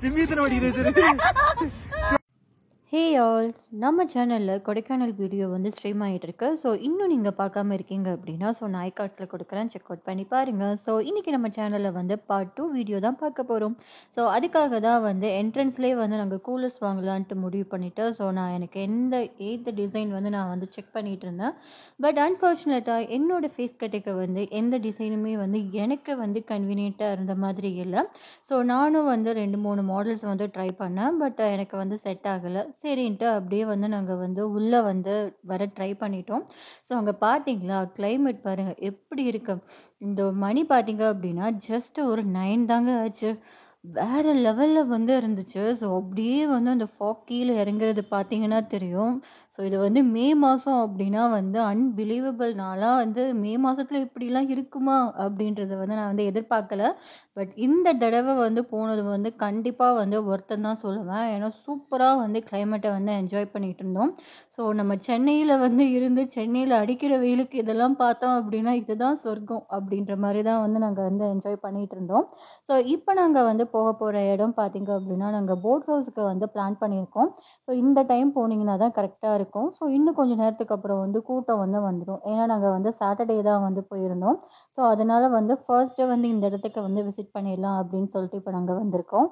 சிம்பித்தனை படிக்கிறது. Hey all, நம்ம சேனலில் கொடைக்கானல் வீடியோ வந்து ஸ்ட்ரீம் ஆகிட்டு இருக்கு. ஸோ இன்னும் நீங்கள் பார்க்காம இருக்கீங்க அப்படின்னா நான் ஐகார்ட்ஸில் கொடுக்குறேன், செக் அவுட் பண்ணி பாருங்கள். ஸோ இன்றைக்கி நம்ம சேனலில் வந்து பார்ட் 2 வீடியோ தான் பார்க்க போகிறோம். ஸோ அதுக்காக தான் வந்து என்ட்ரன்ஸ்லேயே வந்து நாங்கள் கூலர்ஸ் வாங்கலான்ட்டு முடிவு பண்ணிவிட்டு எனக்கு ஏற்ற டிசைன் வந்து நான் வந்து செக் பண்ணிகிட்டு இருந்தேன். பட் அன்ஃபார்ச்சுனேட்டாக என்னோடய ஃபேஸ் கட்டுக்கு வந்து எந்த டிசைனுமே வந்து எனக்கு வந்து கன்வீனியண்ட்டாக இருந்த மாதிரி இல்லை. ஸோ நானும் வந்து 2-3 மாடல்ஸ் வந்து ட்ரை பண்ணேன். பட் எனக்கு வந்து செட் ஆகலை. சரின்ட்டு அப்படியே வந்து நாங்கள் வந்து உள்ளே வந்து வர ட்ரை பண்ணிட்டோம். ஸோ அங்கே பார்த்தீங்களா, கிளைமேட் பாருங்கள் எப்படி இருக்கு. இந்த மணி பார்த்தீங்க அப்படின்னா ஜஸ்ட் ஒரு 9 தாங்க ஆச்சு. வேற லெவலில் வந்து இருந்துச்சு. ஸோ அப்படியே வந்து அந்த ஃபாக் கீழே இறங்குறது பார்த்தீங்கன்னா தெரியும். ஸோ இது வந்து மே மாதம் அப்படின்னா வந்து அன்பிலீவபிள். நான்லாம் வந்து மே மாதத்தில் இப்படிலாம் இருக்குமா அப்படின்றத வந்து நான் வந்து எதிர்பார்க்கல. பட் இந்த தடவை வந்து போனது வந்து கண்டிப்பாக வந்து ஒருத்தன் தான் சொல்லுவேன். ஏன்னா சூப்பராக வந்து கிளைமேட்டை வந்து என்ஜாய் பண்ணிகிட்டு இருந்தோம். ஸோ நம்ம சென்னையில் வந்து இருந்து சென்னையில் அடிக்கிற வெயிலுக்கு இதெல்லாம் பார்த்தோம் அப்படின்னா இதுதான் சொர்க்கம் அப்படின்ற மாதிரி தான் வந்து நாங்கள் வந்து என்ஜாய் பண்ணிகிட்டு இருந்தோம். ஸோ இப்போ நாங்கள் வந்து போக போகிற இடம் பார்த்தீங்க அப்படின்னா நாங்கள் போட் ஹவுஸுக்கு வந்து பிளான் பண்ணியிருக்கோம். ஸோ இந்த டைம் போனீங்கன்னா தான் கரெக்டாக இருக்கும். ஸோ இன்னும் கொஞ்சம் நேரத்துக்கு அப்புறம் வந்து கூட்டம் வந்து வந்துடும். ஏன்னா நாங்கள் வந்து சாட்டர்டே தான் வந்து போயிருந்தோம். ஸோ அதனால வந்து ஃபர்ஸ்ட்டு வந்து இந்த இடத்துக்கு வந்து விசிட் பண்ணிடலாம் அப்படின்னு சொல்லிட்டு இப்போ நாங்கள் வந்திருக்கோம்.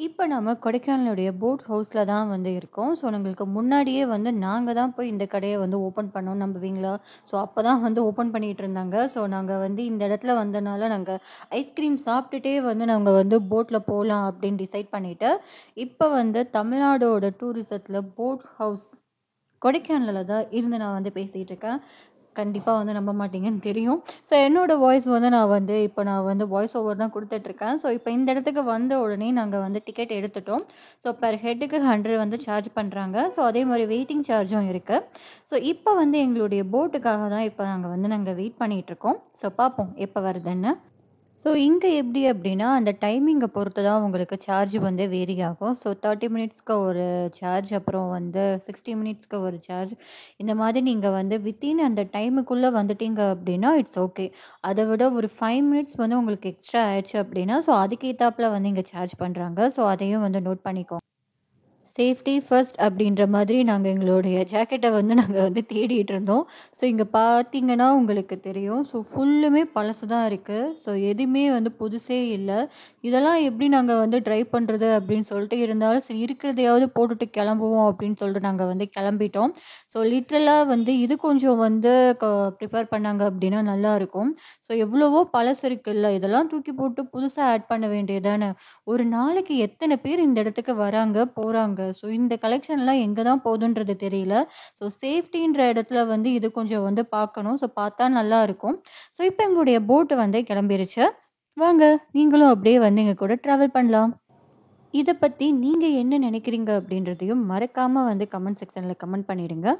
இப்போ நம்ம கொடைக்கானலுடைய போட் ஹவுஸில் தான் வந்து இருக்கோம். ஸோ எங்களுக்கு முன்னாடியே வந்து நாங்கள் தான் போய் இந்த கடையை வந்து ஓப்பன் பண்ணோம், நம்புவீங்களா? ஸோ அப்போ தான் வந்து ஓப்பன் பண்ணிகிட்டு இருந்தாங்க. ஸோ நாங்கள் வந்து இந்த இடத்துல வந்தனால நாங்கள் ஐஸ்கிரீம் சாப்பிட்டுட்டே வந்து நாங்கள் வந்து போட்டில் போகலாம் அப்படின்னு டிசைட் பண்ணிவிட்டு இப்போ வந்து தமிழ்நாடோட டூரிசத்தில் போட் ஹவுஸ் கொடைக்கானலில் தான் இருந்து நான் வந்து பேசிகிட்டு இருக்கேன். கண்டிப்பாக வந்து நம்ப மாட்டீங்கன்னு தெரியும். ஸோ என்னோடய வாய்ஸ் வந்து நான் வந்து வாய்ஸ் ஓவர் தான் கொடுத்துட்ருக்கேன். ஸோ இப்போ இந்த இடத்துக்கு வந்த உடனே நாங்கள் வந்து டிக்கெட் எடுத்துட்டோம். ஸோ பெர் ஹெட்டுக்கு 100 வந்து சார்ஜ் பண்ணுறாங்க. ஸோ அதே மாதிரி வெயிட்டிங் சார்ஜும் இருக்குது. ஸோ இப்போ வந்து எங்களுடைய போட்டுக்காக தான் இப்போ நாங்கள் வெயிட் பண்ணிகிட்ருக்கோம். ஸோ பார்ப்போம் எப்போ வருதுன்னு. ஸோ இங்கே எப்படி அப்படின்னா அந்த டைமிங்கை பொறுத்து தான் உங்களுக்கு சார்ஜ் வந்து வேரி ஆகும். ஸோ 30 மினிட்ஸ்க்கு ஒரு சார்ஜ், அப்புறம் வந்து 60 மினிட்ஸ்க்கு ஒரு சார்ஜ். இந்த மாதிரி நீங்கள் வந்து வித்தின் அந்த டைமுக்குள்ளே வந்துட்டீங்க அப்படின்னா இட்ஸ் ஓகே. அதை விட ஒரு 5 மினிட்ஸ் வந்து உங்களுக்கு எக்ஸ்ட்ரா ஆயிடுச்சு அப்படின்னா ஸோ அதுக்கேற்றாப்புல வந்து இங்கே சார்ஜ் பண்ணுறாங்க. ஸோ அதையும் வந்து நோட் பண்ணிக்கோங்க. சேஃப்டி ஃபர்ஸ்ட் அப்படின்ற மாதிரி நாங்கள் எங்களுடைய ஜாக்கெட்டை வந்து நாங்கள் வந்து தேடிட்டு இருந்தோம். ஸோ இங்கே பார்த்தீங்கன்னா உங்களுக்கு தெரியும். ஸோ ஃபுல்லுமே பழசு தான் இருக்குது. ஸோ எதுவுமே வந்து புதுசே இல்லை. இதெல்லாம் எப்படி நாங்கள் வந்து ட்ரை பண்ணுறது அப்படின்னு சொல்லிட்டு இருந்தாலும் சரி இருக்கிறதையாவது போட்டுட்டு கிளம்புவோம் அப்படின்னு சொல்லிட்டு நாங்கள் வந்து கிளம்பிட்டோம். ஸோ லிட்ரலாக வந்து இது கொஞ்சம் வந்து ப்ரிப்பேர் பண்ணாங்க அப்படின்னா நல்லாயிருக்கும். ஸோ எவ்வளவோ பழசு இருக்குல்ல, இதெல்லாம் தூக்கி போட்டு புதுசாக ஆட் பண்ண வேண்டியதானே. ஒரு நாளைக்கு எத்தனை பேர் இந்த இடத்துக்கு வராங்க போகிறாங்க. ஸோ இந்த கலெக்ஷன்லாம் எங்கே தான் போகுதுன்றது தெரியல. ஸோ சேஃப்டின்ற இடத்துல வந்து இது கொஞ்சம் வந்து பார்க்கணும். ஸோ பார்த்தா நல்லா இருக்கும். ஸோ இப்போ எங்களுடைய போட்டு வந்து கிளம்பிருச்சு. வாங்க நீங்களும் அப்படியே வந்து எங்கள் கூட ட்ராவல் பண்ணலாம். இதை பற்றி நீங்கள் என்ன நினைக்கிறீங்க அப்படின்றதையும் மறக்காமல் வந்து கமெண்ட் செக்ஷனில் கமெண்ட் பண்ணிடுங்க.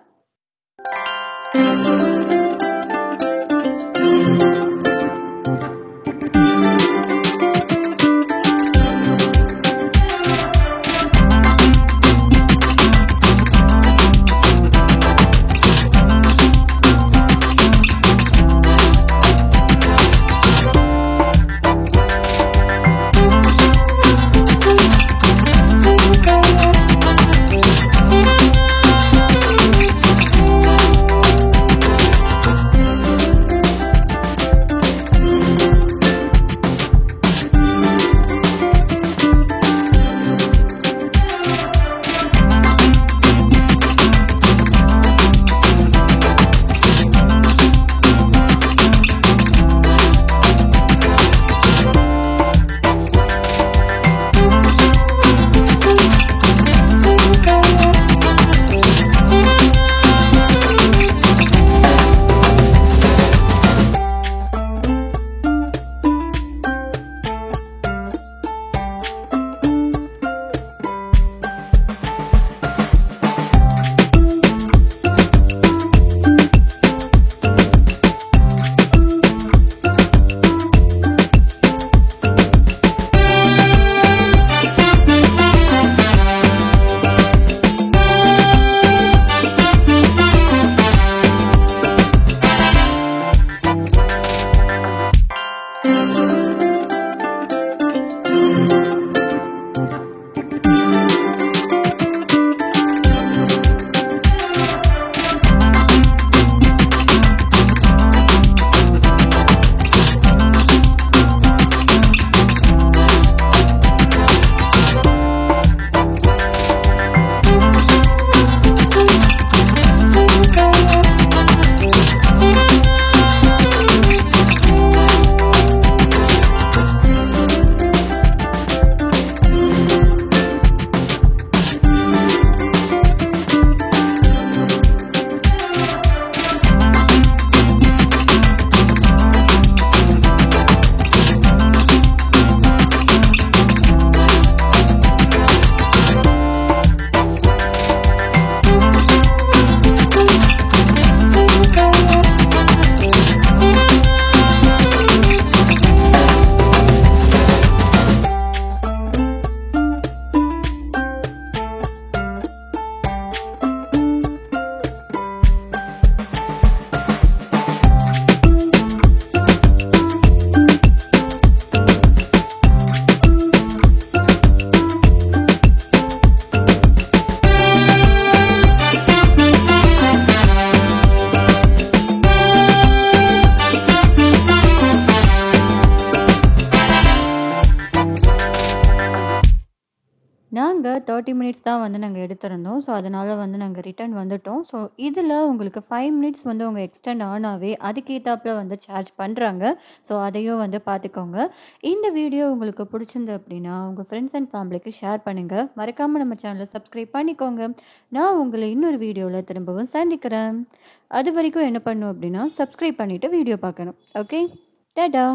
நாங்க 30 மினிட்ஸ் தான் வந்து நாங்க எடுத்திருந்தோம். ஸோ, அதனால வந்து நாங்க ரிட்டர்ன் வந்துட்டோம். ஸோ, இதுல உங்களுக்கு 5 மினிட்ஸ் வந்து உங்க எக்ஸ்டெண்ட் ஆனாவே அதுக்கேத்தாப்ல வந்து சார்ஜ் பண்றாங்க. ஸோ, அதையும் வந்து பார்த்துக்கோங்க. இந்த வீடியோ உங்களுக்கு பிடிச்சிருந்து அப்படின்னா, உங்க ஃப்ரெண்ட்ஸ் அண்ட் ஃபேமிலிக்கு ஷேர் பண்ணுங்க. மறக்காம நம்ம சேனல சப்ஸ்கிரைப் பண்ணிக்கோங்க. நான் உங்கள இன்னொரு வீடியோல திரும்பவும் சந்திக்கிறேன். அதுவரைக்கும் என்ன பண்ணணும் அப்படின்னா, சப்ஸ்கிரைப் பண்ணிட்டு வீடியோ பார்க்கணும். ஓகே. டாடா!